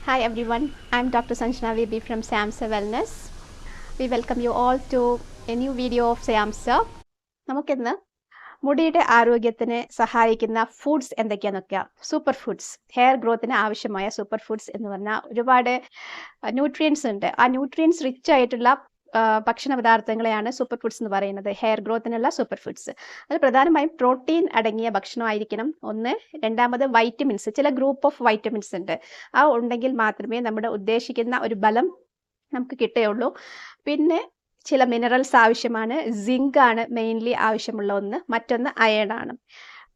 Hi everyone, I'm Dr. Sanjana VB from Samsa Wellness. We welcome you all to a new video of Samsa. നമുക്കിന്ന് മുടിയുടെ ആരോഗ്യത്തിന് സഹായിക്കുന്ന foods എന്തൊക്കെയാണെന്നൊക്കെ super foods hair ഗ്രോത്തിന് ആവശ്യമായ super foods എന്ന് പറഞ്ഞാൽ ഒരുപാട് nutrients ഉണ്ട്. ആ ന്യൂട്രിയൻസ് റിച്ച് ആയിട്ടുള്ള ഭക്ഷണ പദാർത്ഥങ്ങളെയാണ് സൂപ്പർ ഫുഡ്സ് എന്ന് പറയുന്നത്. ഹെയർ ഗ്രോത്തിനുള്ള സൂപ്പർ ഫുഡ്സ് അത് പ്രധാനമായും പ്രോട്ടീൻ അടങ്ങിയ ഭക്ഷണമായിരിക്കണം ഒന്ന്. രണ്ടാമത് വൈറ്റമിൻസ്, ചില ഗ്രൂപ്പ് ഓഫ് വൈറ്റമിൻസ് ഉണ്ട്, ആ ഉണ്ടെങ്കിൽ മാത്രമേ നമ്മുടെ ഉദ്ദേശിക്കുന്ന ഒരു ബലം നമുക്ക് കിട്ടുകയുള്ളൂ. പിന്നെ ചില മിനറൽസ് ആവശ്യമാണ്. സിങ്ക് ആണ് മെയിൻലി ആവശ്യമുള്ള ഒന്ന്. മറ്റൊന്ന് അയൺ ആണ്.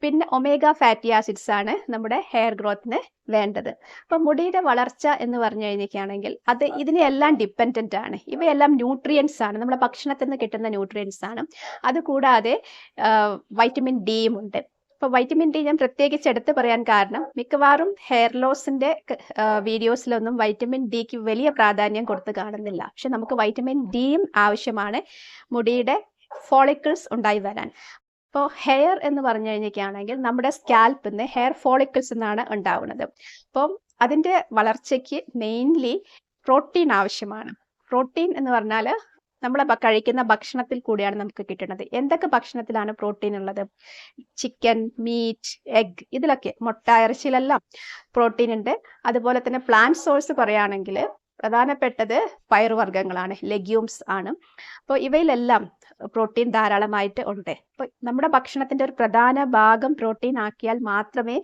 പിന്നെ ഒമേഗ ഫാറ്റി ആസിഡ്സ് ആണ് നമ്മുടെ ഹെയർ ഗ്രോത്തിന് വേണ്ടത്. അപ്പം മുടിയുടെ വളർച്ച എന്ന് പറഞ്ഞു കഴിഞ്ഞിരിക്കുകയാണെങ്കിൽ അത് ഇതിനെല്ലാം ഡിപ്പെൻഡൻ്റ് ആണ്. ഇവയെല്ലാം ന്യൂട്രിയൻസ് ആണ്, നമ്മുടെ ഭക്ഷണത്തിൽ നിന്ന് കിട്ടുന്ന ന്യൂട്രിയൻസ് ആണ്. അതുകൂടാതെ വൈറ്റമിൻ ഡിയും ഉണ്ട്. അപ്പോൾ വൈറ്റമിൻ ഡി ഞാൻ പ്രത്യേകിച്ച് എടുത്ത് പറയാൻ കാരണം മിക്കവാറും ഹെയർ ലോസിൻ്റെ വീഡിയോസിലൊന്നും വൈറ്റമിൻ ഡിക്ക് വലിയ പ്രാധാന്യം കൊടുത്ത് കാണുന്നില്ല. പക്ഷെ നമുക്ക് വൈറ്റമിൻ ഡിയും ആവശ്യമാണ് മുടിയുടെ ഫോളിക്കിൾസ് ഉണ്ടായി വരാൻ. ഇപ്പോൾ ഹെയർ എന്ന് പറഞ്ഞു കഴിഞ്ഞിരിക്കുകയാണെങ്കിൽ നമ്മുടെ സ്കാൽപ്പിൽ നിന്ന് ഹെയർ ഫോളിക്കിൾസ് എന്നാണ് ഉണ്ടാവുന്നത്. അപ്പം അതിൻ്റെ വളർച്ചയ്ക്ക് മെയിൻലി പ്രോട്ടീൻ ആവശ്യമാണ്. പ്രോട്ടീൻ എന്ന് പറഞ്ഞാൽ നമ്മൾ കഴിക്കുന്ന ഭക്ഷണത്തിൽ കൂടിയാണ് നമുക്ക് കിട്ടുന്നത്. എന്തൊക്കെ ഭക്ഷണത്തിലാണ് പ്രോട്ടീൻ ഉള്ളത്? ചിക്കൻ, മീറ്റ്, എഗ്, ഇതിലൊക്കെ മുട്ട, ഇറച്ചിയിലെല്ലാം പ്രോട്ടീൻ ഉണ്ട്. അതുപോലെ തന്നെ പ്ലാന്റ് സോഴ്സ് പറയുകയാണെങ്കിൽ പ്രധാനപ്പെട്ടത് പയറുവർഗ്ഗങ്ങളാണ്, ലെഗ്യൂംസ് ആണ്. അപ്പോൾ ഇവയിലെല്ലാം പ്രോട്ടീൻ ധാരാളമായിട്ട് ഉണ്ട്. അപ്പോൾ നമ്മുടെ ഭക്ഷണത്തിൻ്റെ ഒരു പ്രധാന ഭാഗം പ്രോട്ടീൻ ആക്കിയാൽ മാത്രമേ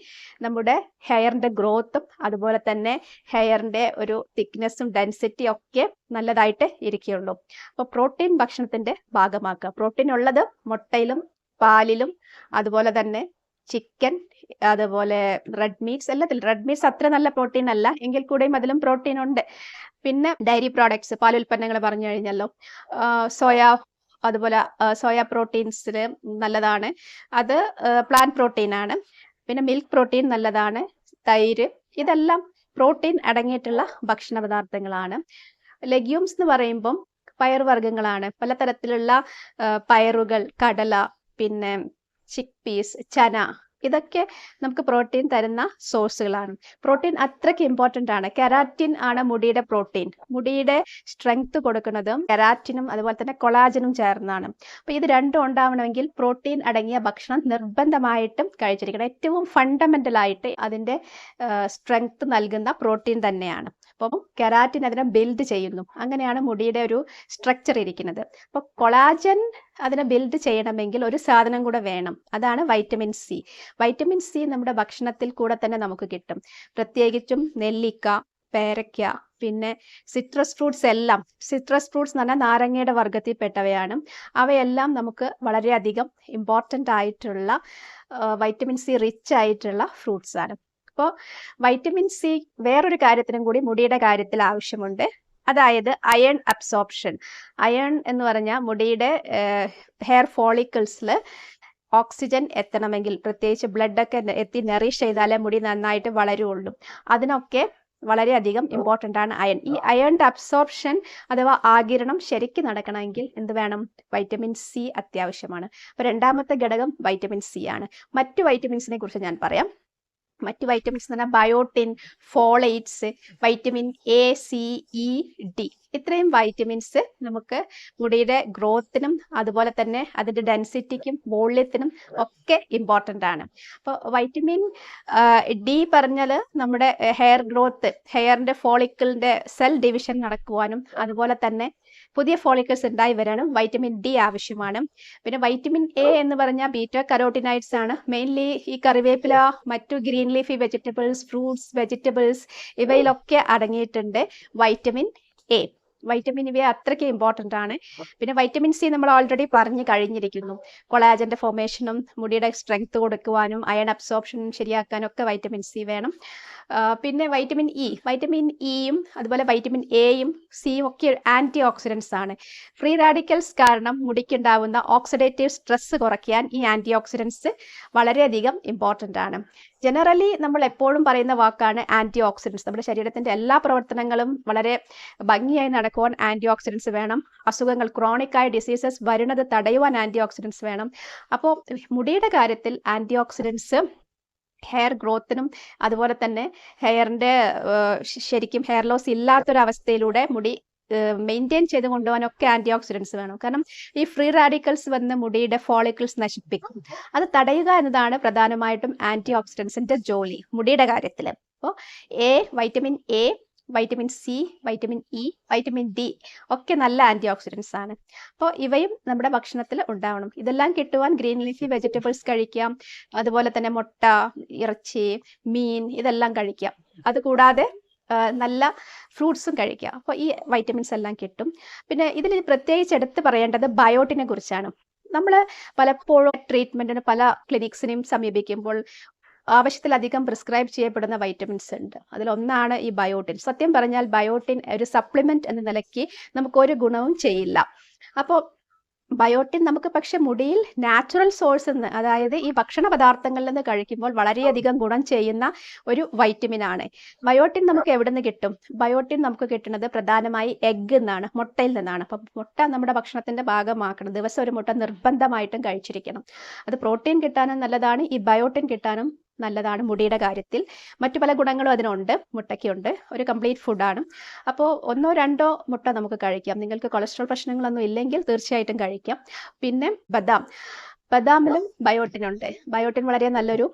നമ്മുടെ ഹെയറിൻ്റെ ഗ്രോത്തും അതുപോലെ തന്നെ ഹെയറിൻ്റെ ഒരു തിക്നെസ്സും ഡെൻസിറ്റിയും ഒക്കെ നല്ലതായിട്ട് ഇരിക്കുകയുള്ളൂ. അപ്പോൾ പ്രോട്ടീൻ ഭക്ഷണത്തിൻ്റെ ഭാഗമാക്കുക. പ്രോട്ടീൻ ഉള്ളത് മുട്ടയിലും പാലിലും അതുപോലെ തന്നെ ചിക്കൻ, അതുപോലെ റെഡ് മീറ്റ്സ്, എല്ലാത്തിലും. റെഡ് മീറ്റ്സ് അത്ര നല്ല പ്രോട്ടീൻ അല്ല, എങ്കിൽ കൂടെയും അതിലും പ്രോട്ടീൻ ഉണ്ട്. പിന്നെ ഡയറി പ്രോഡക്ട്സ്, പാലുൽപ്പന്നങ്ങൾ പറഞ്ഞു കഴിഞ്ഞല്ലോ. സോയ, അതുപോലെ സോയ പ്രോട്ടീൻസിന് നല്ലതാണ്, അത് പ്ലാന്റ് പ്രോട്ടീൻ ആണ്. പിന്നെ മിൽക്ക് പ്രോട്ടീൻ നല്ലതാണ്, തൈര്, ഇതെല്ലാം പ്രോട്ടീൻ അടങ്ങിയിട്ടുള്ള ഭക്ഷണ പദാർത്ഥങ്ങളാണ്. ലെഗ്യൂംസ് എന്ന് പറയുമ്പം പയറുവർഗ്ഗങ്ങളാണ്. പലതരത്തിലുള്ള പയറുകൾ, കടല, പിന്നെ ചിക്ക് പീസ്, ചന, ഇതൊക്കെ നമുക്ക് പ്രോട്ടീൻ തരുന്ന സോഴ്സുകളാണ്. പ്രോട്ടീൻ അത്രയ്ക്ക് ഇമ്പോർട്ടൻ്റ് ആണ്. കെരാറ്റിൻ ആണ് മുടിയുടെ പ്രോട്ടീൻ. മുടിയുടെ സ്ട്രെങ്ത് കൊടുക്കുന്നതും കെരാറ്റിനും അതുപോലെ തന്നെ കൊളാജനും ചേർന്നാണ്. അപ്പോൾ ഇത് രണ്ടും ഉണ്ടാവണമെങ്കിൽ പ്രോട്ടീൻ അടങ്ങിയ ഭക്ഷണം നിർബന്ധമായിട്ടും കഴിച്ചിരിക്കണം. ഏറ്റവും ഫണ്ടമെൻ്റൽ ആയിട്ട് അതിൻ്റെ സ്ട്രെങ്ത് നൽകുന്ന പ്രോട്ടീൻ തന്നെയാണ്. അപ്പം കെരാറ്റിൻ അതിനെ ബിൽഡ് ചെയ്യുന്നു. അങ്ങനെയാണ് മുടിയുടെ ഒരു സ്ട്രക്ചർ ഇരിക്കുന്നത്. അപ്പോൾ കൊളാജൻ അതിനെ ബിൽഡ് ചെയ്യണമെങ്കിൽ ഒരു സാധനം കൂടെ വേണം, അതാണ് വൈറ്റമിൻ സി. വൈറ്റമിൻ സി നമ്മുടെ ഭക്ഷണത്തിൽ കൂടെ തന്നെ നമുക്ക് കിട്ടും. പ്രത്യേകിച്ചും നെല്ലിക്ക, പേരയ്ക്ക, പിന്നെ സിട്രസ് ഫ്രൂട്ട്സ് എല്ലാം. സിട്രസ് ഫ്രൂട്ട്സ് എന്ന് പറഞ്ഞാൽ നാരങ്ങയുടെ വർഗ്ഗത്തിൽപ്പെട്ടവയാണ്. അവയെല്ലാം നമുക്ക് വളരെയധികം ഇമ്പോർട്ടൻ്റ് ആയിട്ടുള്ള വൈറ്റമിൻ സി റിച്ച് ആയിട്ടുള്ള ഫ്രൂട്ട്സ് ആണ്. അപ്പോൾ വൈറ്റമിൻ സി വേറൊരു കാര്യത്തിനും കൂടി മുടിയുടെ കാര്യത്തിൽ ആവശ്യമുണ്ട്, അതായത് അയൺ അബ്സോർപ്ഷൻ. അയൺ എന്ന് പറഞ്ഞാൽ മുടിയുടെ ഹെയർ ഫോളിക്കിൾസിൽ ഓക്സിജൻ എത്തണമെങ്കിൽ, പ്രത്യേകിച്ച് ബ്ലഡൊക്കെ എത്തി നറിഷ് ചെയ്താലേ മുടി നന്നായിട്ട് വളരുള്ളൂ. അതിനൊക്കെ വളരെയധികം ഇമ്പോർട്ടൻ്റ് ആണ് അയൺ. ഈ അയണിൻ്റെ അബ്സോർപ്ഷൻ അഥവാ ആഗിരണം ശരിക്കും നടക്കണമെങ്കിൽ എന്ത് വേണം? വൈറ്റമിൻ സി അത്യാവശ്യമാണ്. അപ്പോൾ രണ്ടാമത്തെ ഘടകം വൈറ്റമിൻ സി ആണ്. മറ്റു വൈറ്റമിൻസിനെ കുറിച്ച് ഞാൻ പറയാം. മറ്റ് വൈറ്റമിൻസ് എന്ന് പറഞ്ഞാൽ biotin, folates, vitamin A, C, E, D, ഇത്രയും വൈറ്റമിൻസ് നമുക്ക് മുടിയുടെ ഗ്രോത്തിനും അതുപോലെ തന്നെ അതിൻ്റെ ഡെൻസിറ്റിക്കും വോള്യത്തിനും ഒക്കെ ഇമ്പോർട്ടൻ്റ് ആണ്. അപ്പോൾ വൈറ്റമിൻ ഡി പറഞ്ഞാൽ നമ്മുടെ ഹെയർ ഗ്രോത്ത്, ഹെയറിൻ്റെ ഫോളിക്കിളിൻ്റെ സെൽ ഡിവിഷൻ നടക്കുവാനും അതുപോലെ തന്നെ പുതിയ ഫോളിക്കിൾസ് ഉണ്ടായി വരാനും വൈറ്റമിൻ ഡി ആവശ്യമാണ്. പിന്നെ വൈറ്റമിൻ എ എന്ന് പറഞ്ഞാൽ ബീറ്റ കരോട്ടിനൈഡ്സ് ആണ്. മെയിൻലി ഈ കറിവേപ്പില, മറ്റു green leafy vegetables, fruits, vegetables, ഇവയിലൊക്കെ അടങ്ങിയിട്ടുണ്ട് വൈറ്റമിൻ എ. വൈറ്റമിൻ ഇവ അത്രയ്ക്ക് ഇമ്പോർട്ടൻ്റ് ആണ്. പിന്നെ വൈറ്റമിൻ സി നമ്മൾ ഓൾറെഡി പറഞ്ഞു കഴിഞ്ഞിരിക്കുന്നു. കൊളാജൻ്റെ ഫോർമേഷനും മുടിയുടെ സ്ട്രെങ്ത് കൊടുക്കുവാനും അയൺ അബ്സോർപ്ഷനും ശരിയാക്കാനും ഒക്കെ വൈറ്റമിൻ സി വേണം. പിന്നെ വൈറ്റമിൻ ഇ, വൈറ്റമിൻ ഇയും അതുപോലെ വൈറ്റമിൻ എയും സിയും ഒക്കെ ആൻറ്റി ഓക്സിഡൻസ് ആണ്. ഫ്രീ റാഡിക്കൽസ് കാരണം മുടിക്കുണ്ടാവുന്ന ഓക്സിഡേറ്റീവ് സ്ട്രെസ് കുറയ്ക്കാൻ ഈ ആൻറ്റി ഓക്സിഡൻസ് വളരെയധികം ഇമ്പോർട്ടൻ്റ് ആണ്. ജനറലി നമ്മൾ എപ്പോഴും പറയുന്ന വാക്കാണ് ആൻറ്റി ഓക്സിഡൻസ്. നമ്മുടെ ശരീരത്തിൻ്റെ എല്ലാ പ്രവർത്തനങ്ങളും വളരെ ഭംഗിയായി നടക്കുവാൻ ആൻറ്റി ഓക്സിഡൻസ് വേണം. അസുഖങ്ങൾ, ക്രോണിക്കായ ഡിസീസസ് വരുന്നത് തടയുവാൻ ആൻറ്റി ഓക്സിഡൻസ് വേണം. അപ്പോൾ മുടിയുടെ കാര്യത്തിൽ ആൻറ്റി ഓക്സിഡൻസ് ഹെയർ ഗ്രോത്തിനും അതുപോലെ തന്നെ ഹെയറിൻ്റെ ശരിക്കും ഹെയർ ലോസ് ഇല്ലാത്തൊരവസ്ഥയിലൂടെ മുടി മെയിൻറ്റെയിൻ ചെയ്ത് കൊണ്ടുപോകാനൊക്കെ ആൻറ്റി ഓക്സിഡൻസ് വേണം. കാരണം ഈ ഫ്രീ റാഡിക്കൽസ് വന്ന് മുടിയുടെ ഫോളിക്കിൾസ് നശിപ്പിക്കും. അത് തടയുക എന്നതാണ് പ്രധാനമായിട്ടും ആൻറ്റി ഓക്സിഡൻസിൻ്റെ ജോലി മുടിയുടെ കാര്യത്തിൽ. അപ്പോൾ vitamin A, vitamin C, vitamin E, vitamin D ഒക്കെ നല്ല ആൻറ്റി ഓക്സിഡൻസ് ആണ്. അപ്പോൾ ഇവയും നമ്മുടെ ഭക്ഷണത്തിൽ ഉണ്ടാവണം. ഇതെല്ലാം കിട്ടുവാൻ ഗ്രീൻ ലീഫി വെജിറ്റബിൾസ് കഴിക്കാം. അതുപോലെ തന്നെ മുട്ട, ഇറച്ചി, മീൻ ഇതെല്ലാം കഴിക്കാം. അതുകൂടാതെ നല്ല ഫ്രൂട്ട്സും കഴിക്കുക. അപ്പോൾ ഈ വൈറ്റമിൻസ് എല്ലാം കിട്ടും. പിന്നെ ഇതിൽ പ്രത്യേകിച്ച് എടുത്ത് പറയേണ്ടത് ബയോട്ടിനെ കുറിച്ചാണ്. നമ്മൾ പലപ്പോഴും ട്രീറ്റ്മെൻറ്റിന് പല ക്ലിനിക്സിനെയും സമീപിക്കുമ്പോൾ ആവശ്യത്തിലധികം പ്രിസ്ക്രൈബ് ചെയ്യപ്പെടുന്ന വൈറ്റമിൻസ് ഉണ്ട്. അതിലൊന്നാണ് ഈ ബയോട്ടിൻ. സത്യം പറഞ്ഞാൽ ബയോട്ടിൻ ഒരു സപ്ലിമെൻറ്റ് എന്ന നിലയ്ക്ക് നമുക്കൊരു ഗുണവും ചെയ്യില്ല. അപ്പോൾ ബയോട്ടിൻ നമുക്ക് പക്ഷെ മുടിയിൽ നാച്ചുറൽ സോഴ്സ് നിന്ന്, അതായത് ഈ ഭക്ഷണ പദാർത്ഥങ്ങളിൽ നിന്ന് കഴിക്കുമ്പോൾ വളരെയധികം ഗുണം ചെയ്യുന്ന ഒരു വൈറ്റമിൻ ആണ്. ബയോട്ടിൻ നമുക്ക് എവിടെ നിന്ന് കിട്ടും? ബയോട്ടിൻ നമുക്ക് കിട്ടുന്നത് പ്രധാനമായി എഗ്ഗ് എന്നാണ്, മുട്ടയിൽ നിന്നാണ്. അപ്പം മുട്ട നമ്മുടെ ഭക്ഷണത്തിന്റെ ഭാഗമാക്കണം. ദിവസം ഒരു മുട്ട നിർബന്ധമായിട്ടും കഴിച്ചിരിക്കണം. അത് പ്രോട്ടീൻ കിട്ടാനും നല്ലതാണ്, ഈ ബയോട്ടിൻ കിട്ടാനും നല്ലതാണ് മുടിയുടെ കാര്യത്തിൽ. മറ്റു പല ഗുണങ്ങളും അതിനുണ്ട്, മുട്ടയ്ക്കുണ്ട്. ഒരു കംപ്ലീറ്റ് ഫുഡാണ്. അപ്പോൾ 1 or 2 മുട്ട നമുക്ക് കഴിക്കാം. നിങ്ങൾക്ക് കൊളസ്ട്രോൾ പ്രശ്നങ്ങളൊന്നും ഇല്ലെങ്കിൽ തീർച്ചയായിട്ടും കഴിക്കാം. പിന്നെ ബദാമിലും ബയോട്ടിൻ ഉണ്ട്. ബയോട്ടിൻ വളരെ നല്ലൊരു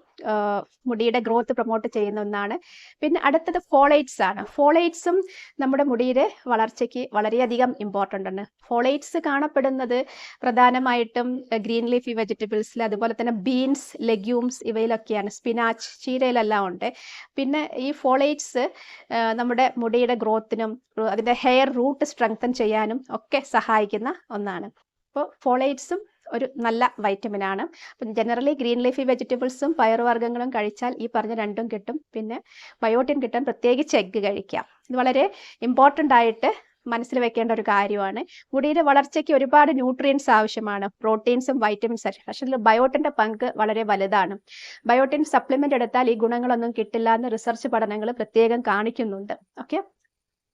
മുടിയുടെ ഗ്രോത്ത് പ്രൊമോട്ട് ചെയ്യുന്ന ഒന്നാണ്. പിന്നെ അടുത്തത് ഫോളേറ്റ്സ് ആണ്. ഫോളേറ്റ്സും നമ്മുടെ മുടിയുടെ വളർച്ചയ്ക്ക് വളരെയധികം ഇമ്പോർട്ടൻ്റ് ആണ്. ഫോളേറ്റ്സ് കാണപ്പെടുന്നത് പ്രധാനമായിട്ടും ഗ്രീൻ ലീഫി വെജിറ്റബിൾസിൽ, അതുപോലെ തന്നെ ബീൻസ്, ലെഗ്യൂംസ് ഇവയിലൊക്കെയാണ്. സ്പിനാച്ച്, ചീരയിലെല്ലാം ഉണ്ട്. പിന്നെ ഈ ഫോളേറ്റ്സ് നമ്മുടെ മുടിയുടെ ഗ്രോത്തിനും അതിൻ്റെ ഹെയർ റൂട്ട് സ്ട്രെങ്തൻ ചെയ്യാനും ഒക്കെ സഹായിക്കുന്ന ഒന്നാണ്. അപ്പോൾ ഫോളേറ്റ്സും ഒരു നല്ല വൈറ്റമിൻ ആണ്. അപ്പം ജനറലി ഗ്രീൻ ലീഫി വെജിറ്റബിൾസും പയറുവർഗ്ഗങ്ങളും കഴിച്ചാൽ ഈ പറഞ്ഞ രണ്ടും കിട്ടും. പിന്നെ ബയോട്ടിൻ കിട്ടാൻ പ്രത്യേകിച്ച് എഗ്ഗ് കഴിക്കാം. ഇത് വളരെ ഇമ്പോർട്ടൻ്റ് ആയിട്ട് മനസ്സിൽ വെക്കേണ്ട ഒരു കാര്യമാണ്. മുടിയുടെ വളർച്ചയ്ക്ക് ഒരുപാട് ന്യൂട്രിയൻസ് ആവശ്യമാണ്, പ്രോട്ടീൻസും വൈറ്റമിൻസും. പക്ഷേ ഇതിൽ ബയോട്ടിൻ്റെ പങ്ക് വളരെ വലുതാണ്. ബയോട്ടിൻ സപ്ലിമെൻ്റ് എടുത്താൽ ഈ ഗുണങ്ങളൊന്നും കിട്ടില്ല എന്ന് റിസർച്ച് പഠനങ്ങൾ പ്രത്യേകം കാണിക്കുന്നുണ്ട്. ഓക്കെ,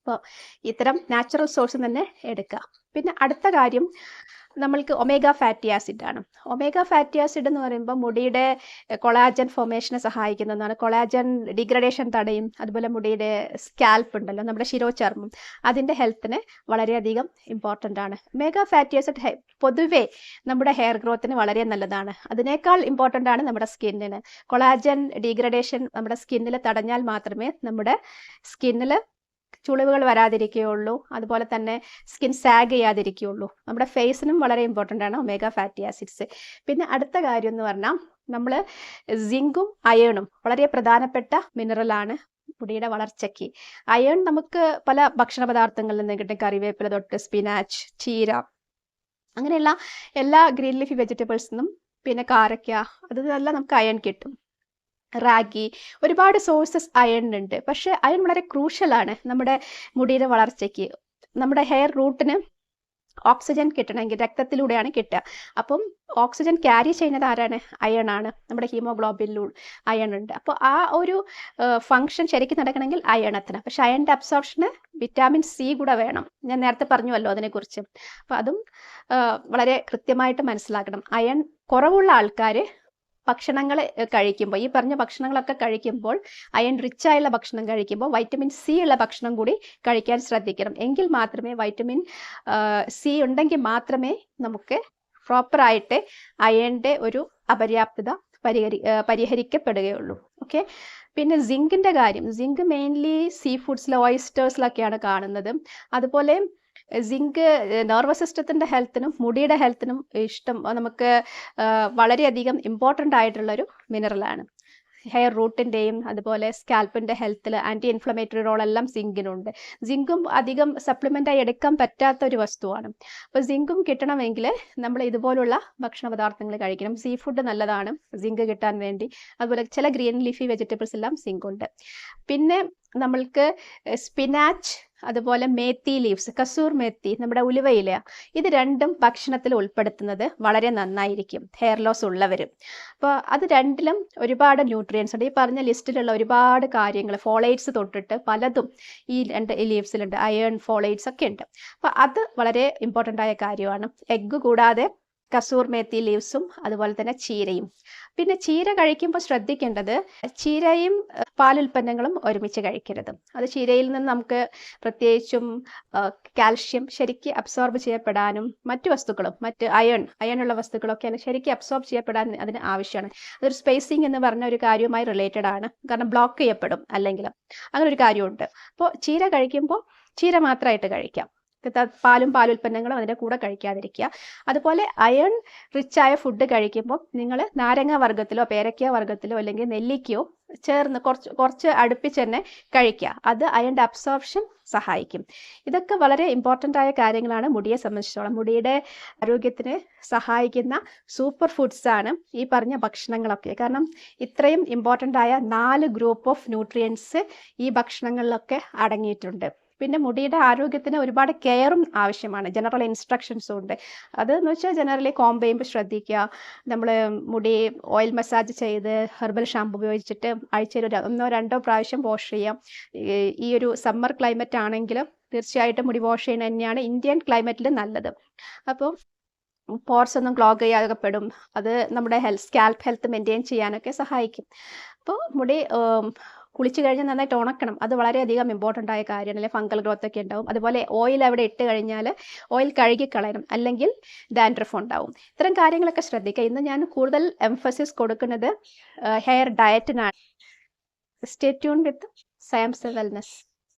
അപ്പോൾ ഇത്തരം നാച്ചുറൽ സോഴ്സ് തന്നെ എടുക്കുക. പിന്നെ അടുത്ത കാര്യം നമ്മൾക്ക് ഒമേഗ ഫാറ്റി ആസിഡ് ആണ്. ഒമേഗ ഫാറ്റി ആസിഡ് എന്ന് പറയുമ്പോൾ മുടിയുടെ കൊളാജൻ ഫോർമേഷനെ സഹായിക്കുന്ന ഒന്നാണ്. കൊളാജൻ ഡിഗ്രഡേഷൻ തടയും. അതുപോലെ മുടിയുടെ സ്കാൽപ്പ് ഉണ്ടല്ലോ, നമ്മുടെ ശിരോചർമ്മം, അതിൻ്റെ ഹെൽത്തിന് വളരെയധികം ഇമ്പോർട്ടൻ്റ് ആണ്. ഒമേഗ ഫാറ്റി ആസിഡ് പൊതുവേ നമ്മുടെ ഹെയർ ഗ്രോത്തിന് വളരെ നല്ലതാണ്. അതിനേക്കാൾ ഇമ്പോർട്ടൻ്റ് ആണ് നമ്മുടെ സ്കിന്നിന്. കൊളാജൻ ഡീഗ്രഡേഷൻ നമ്മുടെ സ്കിന്നിൽ തടഞ്ഞാൽ മാത്രമേ നമ്മുടെ സ്കിന്നിൽ ചുളിവുകൾ വരാതിരിക്കുകയുള്ളൂ. അതുപോലെ തന്നെ സ്കിൻ സാഗ് ചെയ്യാതിരിക്കുകയുള്ളൂ. നമ്മുടെ ഫേസിനും വളരെ ഇമ്പോർട്ടൻ്റ് ആണ് ഒമേഗ ഫാറ്റി ആസിഡ്സ്. പിന്നെ അടുത്ത കാര്യം എന്ന് പറഞ്ഞാൽ നമ്മൾ സിങ്കും അയേണും വളരെ പ്രധാനപ്പെട്ട മിനറലാണ് മുടിയുടെ വളർച്ചയ്ക്ക്. അയേൺ നമുക്ക് പല ഭക്ഷണ പദാർത്ഥങ്ങളിൽ നിന്ന് കിട്ടും. കറിവേപ്പില തൊട്ട് സ്പിനാച്ച്, ചീര, അങ്ങനെയുള്ള എല്ലാ ഗ്രീൻ ലീഫി വെജിറ്റബിൾസിൽ നിന്നും, പിന്നെ കാരക്ക, അതെല്ലാം നമുക്ക് അയൺ കിട്ടും. റാഗി, ഒരുപാട് സോഴ്സസ് അയണിനുണ്ട്. പക്ഷേ അയൺ വളരെ ക്രൂഷ്യലാണ് നമ്മുടെ മുടിയുടെ വളർച്ചയ്ക്ക്. നമ്മുടെ ഹെയർ റൂട്ടിന് ഓക്സിജൻ കിട്ടണമെങ്കിൽ രക്തത്തിലൂടെയാണ് കിട്ടുക. അപ്പം ഓക്സിജൻ ക്യാരി ചെയ്യുന്നത് ആരാണ്? അയൺ ആണ്. നമ്മുടെ ഹീമോഗ്ലോബിനിലൂടെ അയൺ ഉണ്ട്. അപ്പോൾ ആ ഒരു ഫങ്ഷൻ ശരിക്കും നടക്കണമെങ്കിൽ അയണത്തിന്. പക്ഷെ അയണിൻ്റെ അബ്സോർപ്ഷന് വിറ്റാമിൻ സി കൂടെ വേണം. ഞാൻ നേരത്തെ പറഞ്ഞുവല്ലോ അതിനെക്കുറിച്ച്. അപ്പോൾ അതും വളരെ കൃത്യമായിട്ട് മനസ്സിലാക്കണം. അയൺ കുറവുള്ള ആൾക്കാർ ഭക്ഷണങ്ങൾ കഴിക്കുമ്പോൾ, ഈ പറഞ്ഞ ഭക്ഷണങ്ങളൊക്കെ കഴിക്കുമ്പോൾ, അയൺ റിച്ച് ആയുള്ള ഭക്ഷണം കഴിക്കുമ്പോൾ വൈറ്റമിൻ സി ഉള്ള ഭക്ഷണം കൂടി കഴിക്കാൻ ശ്രദ്ധിക്കണം. എങ്കിൽ മാത്രമേ വൈറ്റമിൻ സി ഉണ്ടെങ്കിൽ മാത്രമേ നമുക്ക് പ്രോപ്പറായിട്ട് അയണിൻ്റെ ഒരു അപര്യാപ്തത പരിഹരിക്കപ്പെടുകയുള്ളൂ. ഓക്കെ, പിന്നെ സിങ്കിൻ്റെ കാര്യം. സിങ്ക് മെയിൻലി സീ ഫുഡ്സിൽ, ഓയിസ്റ്റേഴ്സിലൊക്കെയാണ് കാണുന്നത്. അതുപോലെ സിങ്ക് നെർവസ് സിസ്റ്റത്തിൻ്റെ ഹെൽത്തിനും മുടിയുടെ ഹെൽത്തിനും നമുക്ക് വളരെയധികം ഇമ്പോർട്ടൻ്റ് ആയിട്ടുള്ളൊരു മിനറലാണ്. ഹെയർ റൂട്ടിൻ്റെയും അതുപോലെ സ്കാൽപ്പിൻ്റെ ഹെൽത്തിൽ ആൻറ്റി ഇൻഫ്ലമേറ്ററി റോളെല്ലാം സിങ്കിനുണ്ട്. സിങ്കും അധികം സപ്ലിമെൻ്റായി എടുക്കാൻ പറ്റാത്ത ഒരു വസ്തുവാണ്. അപ്പോൾ സിങ്കും കിട്ടണമെങ്കിൽ നമ്മൾ ഇതുപോലുള്ള ഭക്ഷണ പദാർത്ഥങ്ങൾ കഴിക്കണം. സീ ഫുഡ് നല്ലതാണ് സിങ്ക് കിട്ടാൻ വേണ്ടി. അതുപോലെ ചില ഗ്രീൻ ലീഫി വെജിറ്റബിൾസ് എല്ലാം സിങ്ക് ഉണ്ട്. പിന്നെ നമ്മൾക്ക് സ്പിനാച്ച്, അതുപോലെ മേത്തി ലീവ്സ്, കസൂർ മേത്തി, നമ്മുടെ ഉലുവയില, ഇത് രണ്ടും ഭക്ഷണത്തിൽ ഉൾപ്പെടുത്തുന്നത് വളരെ നന്നായിരിക്കും ഹെയർ ലോസ് ഉള്ളവർ. അപ്പോൾ അത് രണ്ടിലും ഒരുപാട് ന്യൂട്രിയൻസ് ഉണ്ട്. ഈ പറഞ്ഞ ലിസ്റ്റിലുള്ള ഒരുപാട് കാര്യങ്ങൾ, ഫോളേറ്റ്സ് തൊട്ടിട്ട് പലതും ഈ രണ്ട് ലീവ്സിലുണ്ട്. അയേൺ, ഫോളേറ്റ്സ് ഒക്കെ ഉണ്ട്. അപ്പോൾ അത് വളരെ ഇമ്പോർട്ടൻ്റ് ആയ കാര്യമാണ്. എഗ്ഗ് കൂടാതെ കസൂർ മേത്തി ലീവ്സും അതുപോലെ തന്നെ ചീരയും. പിന്നെ ചീര കഴിക്കുമ്പോൾ ശ്രദ്ധിക്കേണ്ടത് ചീരയും പാലുൽപ്പന്നങ്ങളും ഒരുമിച്ച് കഴിക്കരുത്. അത് ചീരയിൽ നിന്ന് നമുക്ക് പ്രത്യേകിച്ചും കാൽഷ്യം ശരിക്ക് അബ്സോർബ് ചെയ്യപ്പെടാനും മറ്റു വസ്തുക്കളും മറ്റ് അയൺ ഉള്ള വസ്തുക്കളൊക്കെ ശരിക്കും അബ്സോർബ് ചെയ്യപ്പെടാൻ അതിന് ആവശ്യമാണ്. അതൊരു സ്പേസിംഗ് എന്ന് പറഞ്ഞ ഒരു കാര്യവുമായി റിലേറ്റഡ് ആണ്. കാരണം ബ്ലോക്ക് ചെയ്യപ്പെടും അല്ലെങ്കിൽ അങ്ങനെ ഒരു കാര്യമുണ്ട്. അപ്പോൾ ചീര കഴിക്കുമ്പോൾ ചീര മാത്രമായിട്ട് കഴിക്കാം. പാലുൽപ്പന്നങ്ങളും അതിൻ്റെ കൂടെ കഴിക്കാതിരിക്കുക. അതുപോലെ അയൺ റിച്ച് ആയ ഫുഡ് കഴിക്കുമ്പോൾ നിങ്ങൾ നാരങ്ങ വർഗ്ഗത്തിലോ പേരയ്ക്ക വർഗ്ഗത്തിലോ അല്ലെങ്കിൽ നെല്ലിക്കയോ ചേർന്ന് കുറച്ച് അടുപ്പിച്ച് തന്നെ കഴിക്കുക. അത് അയണിൻ്റെ അബ്സോർപ്ഷൻ സഹായിക്കും. ഇതൊക്കെ വളരെ ഇമ്പോർട്ടൻ്റ് ആയ കാര്യങ്ങളാണ് മുടിയെ സംബന്ധിച്ചിടത്തോളം. മുടിയുടെ ആരോഗ്യത്തിന് സഹായിക്കുന്ന സൂപ്പർ ഫുഡ്സ് ആണ് ഈ പറഞ്ഞ ഭക്ഷണങ്ങളൊക്കെ. കാരണം ഇത്രയും ഇമ്പോർട്ടൻ്റ് ആയ 4 ഗ്രൂപ്പ് ഓഫ് ന്യൂട്രിയൻസ് ഈ ഭക്ഷണങ്ങളിലൊക്കെ അടങ്ങിയിട്ടുണ്ട്. പിന്നെ മുടിയുടെ ആരോഗ്യത്തിന് ഒരുപാട് കെയറും ആവശ്യമാണ്. ജനറൽ ഇൻസ്ട്രക്ഷൻസും ഉണ്ട്. അതെന്ന് വെച്ചാൽ ജനറലി കോംബ് ചെയ്യുമ്പോൾ ശ്രദ്ധിക്കുക. നമ്മൾ മുടി ഓയിൽ മസാജ് ചെയ്ത് ഹെർബൽ ഷാമ്പു ഉപയോഗിച്ചിട്ട് ആഴ്ചയിൽ 1-2 പ്രാവശ്യം വാഷ് ചെയ്യാം. ഈ ഒരു സമ്മർ ക്ലൈമറ്റ് ആണെങ്കിലും തീർച്ചയായിട്ടും മുടി വാഷ് ചെയ്യുന്നത് തന്നെയാണ് ഇന്ത്യൻ ക്ലൈമറ്റിൽ നല്ലത്. അപ്പോൾ പോർസ് ഒന്നും ക്ലോഗ് ചെയ്യാകപ്പെടും. അത് നമ്മുടെ സ്കാൽപ്പ് ഹെൽത്ത് മെയിൻറ്റെയിൻ ചെയ്യാനൊക്കെ സഹായിക്കും. അപ്പോൾ മുടി കുളിച്ച് കഴിഞ്ഞാൽ നന്നായിട്ട് ഉണക്കണം. അത് വളരെയധികം ഇമ്പോർട്ടൻ്റ് ആയ കാര്യമാണ്. അല്ലെങ്കിൽ ഫംഗൽ ഗ്രോത്ത് ഒക്കെ ഉണ്ടാവും. അതുപോലെ ഓയിൽ അവിടെ ഇട്ട് കഴിഞ്ഞാൽ ഓയിൽ കഴുകിക്കളയണം, അല്ലെങ്കിൽ ഡാൻഡ്രഫ് ഉണ്ടാവും. ഇത്തരം കാര്യങ്ങളൊക്കെ ശ്രദ്ധിക്കുക. ഇന്ന് ഞാൻ കൂടുതൽ എംഫസിസ് കൊടുക്കുന്നത് ഹെയർ ഡയറ്റിനാണ്. Stay tune with Samsa wellness.